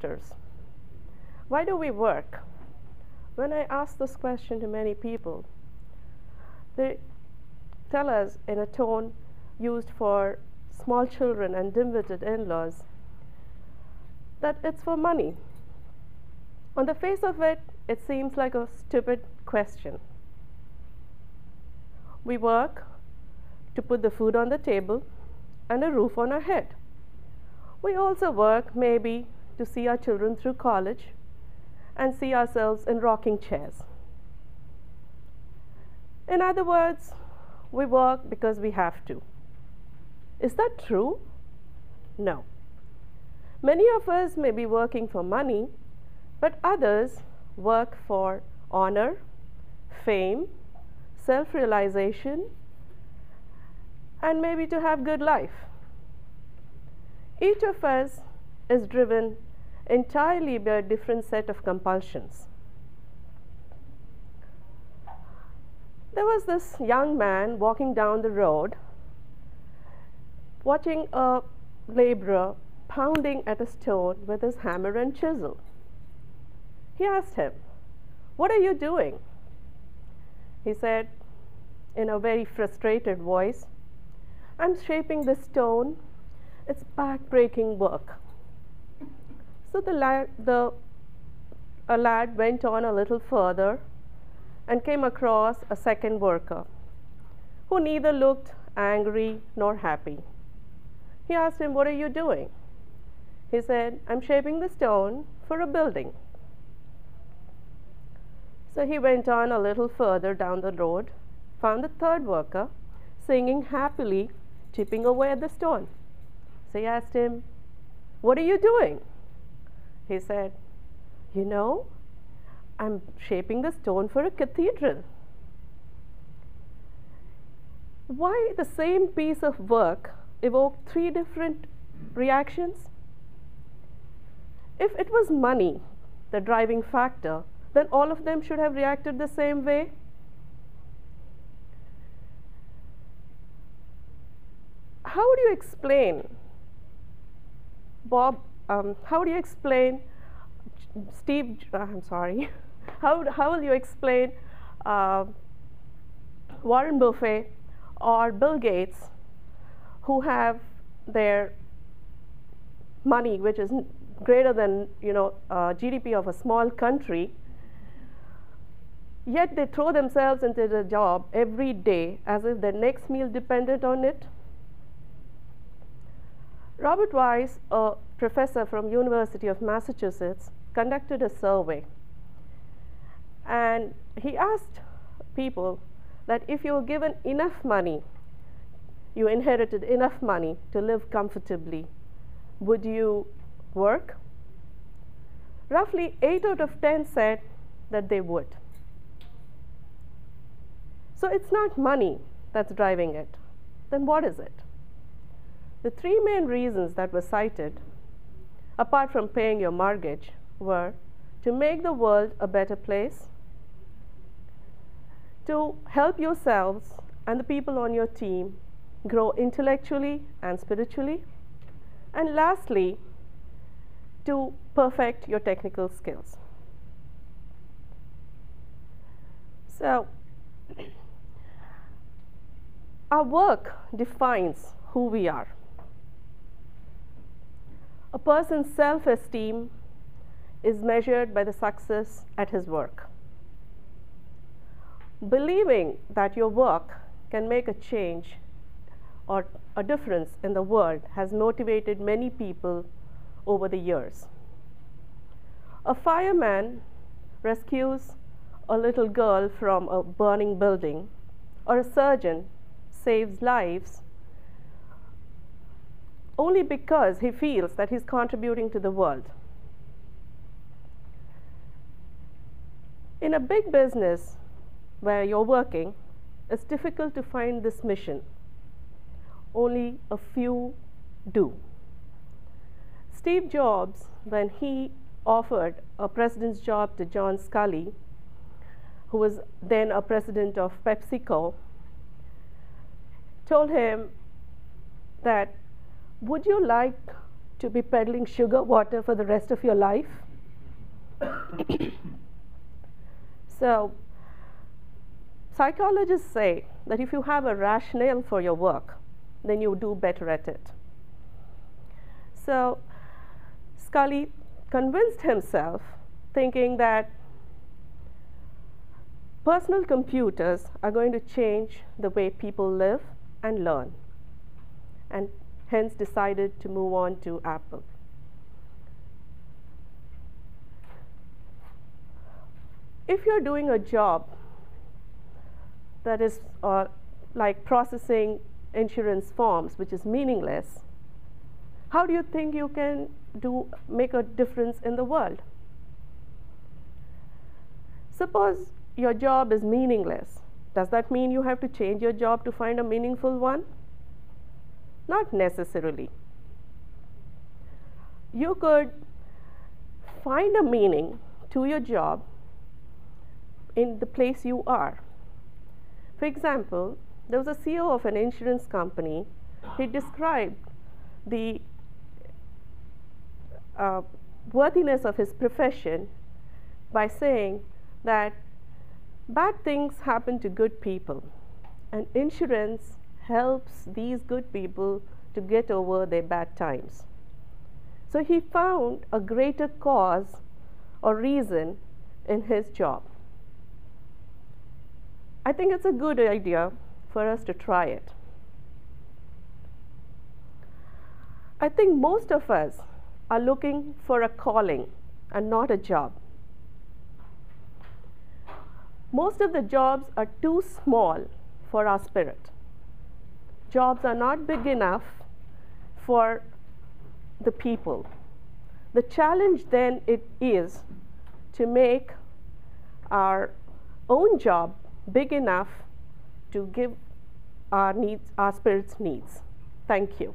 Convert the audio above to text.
matters. Why do we work? When I ask this question to many people, they tell us in a tone used for small children and dim-witted in-laws that it's for money. On the face of it, it seems like a stupid question. We work to put the food on the table and a roof on our head. We also work maybe to see our children through college and see ourselves in rocking chairs. In other words, we work because we have to. Is that true? No. Many of us may be working for money, but others work for honor, fame, self-realization, and maybe to have good life. Each of us is driven entirely by a different set of compulsions. There was this young man walking down the road, watching a laborer pounding at a stone with his hammer and chisel. He asked him, "What are you doing?" He said in a very frustrated voice, "I'm shaping the stone. It's back-breaking work." So a lad went on a little further and came across a second worker who neither looked angry nor happy. He asked him, "What are you doing?" He said, "I'm shaping the stone for a building." So he went on a little further down the road, found the third worker singing happily, chipping away at the stone. So he asked him, "What are you doing?" He said, "You know, I'm shaping the stone for a cathedral." Why the same piece of work evoked three different reactions? If it was money, the driving factor, then all of them should have reacted the same way. How would you explain, Bob, how do you explain Steve, I'm sorry, how will you explain Warren Buffett or Bill Gates, who have their money, which is greater than GDP of a small country, yet they throw themselves into the job every day as if their next meal depended on it? Robert Weiss, a professor from University of Massachusetts, conducted a survey, and he asked people that if you were given enough money, you inherited enough money to live comfortably, would you work? Roughly 8 out of 10 said that they would. So it's not money that's driving it. Then what is it? The three main reasons that were cited, apart from paying your mortgage, were to make the world a better place, to help yourselves and the people on your team grow intellectually and spiritually, and lastly, to perfect your technical skills. So, our work defines who we are. A person's self-esteem is measured by the success at his work. Believing that your work can make a change or a difference in the world has motivated many people over the years. A fireman rescues a little girl from a burning building, or a surgeon saves lives only because he feels that he's contributing to the world. In a big business where you're working, it's difficult to find this mission. Only a few do. Steve Jobs, when he offered a president's job to John Scully, who was then a president of PepsiCo, told him that, "Would you like to be peddling sugar water for the rest of your life? So, psychologists say that if you have a rationale for your work, then you do better at it. So, Scully convinced himself, thinking that personal computers are going to change the way people live and learn, and hence decided to move on to Apple. If you're doing a job that is like processing insurance forms, which is meaningless, how do you think you can make a difference in the world? Suppose your job is meaningless. Does that mean you have to change your job to find a meaningful one? Not necessarily. You could find a meaning to your job in the place you are. For example, there was a CEO of an insurance company. He described the worthiness of his profession by saying that bad things happen to good people, and insurance helps these good people to get over their bad times. So he found a greater cause or reason in his job. I think it's a good idea for us to try it. I think most of us are looking for a calling and not a job. Most of the jobs are too small for our spirit. Jobs are not big enough for the people. The challenge then is to make our own job big enough to give our needs, our spirit's needs. Thank you.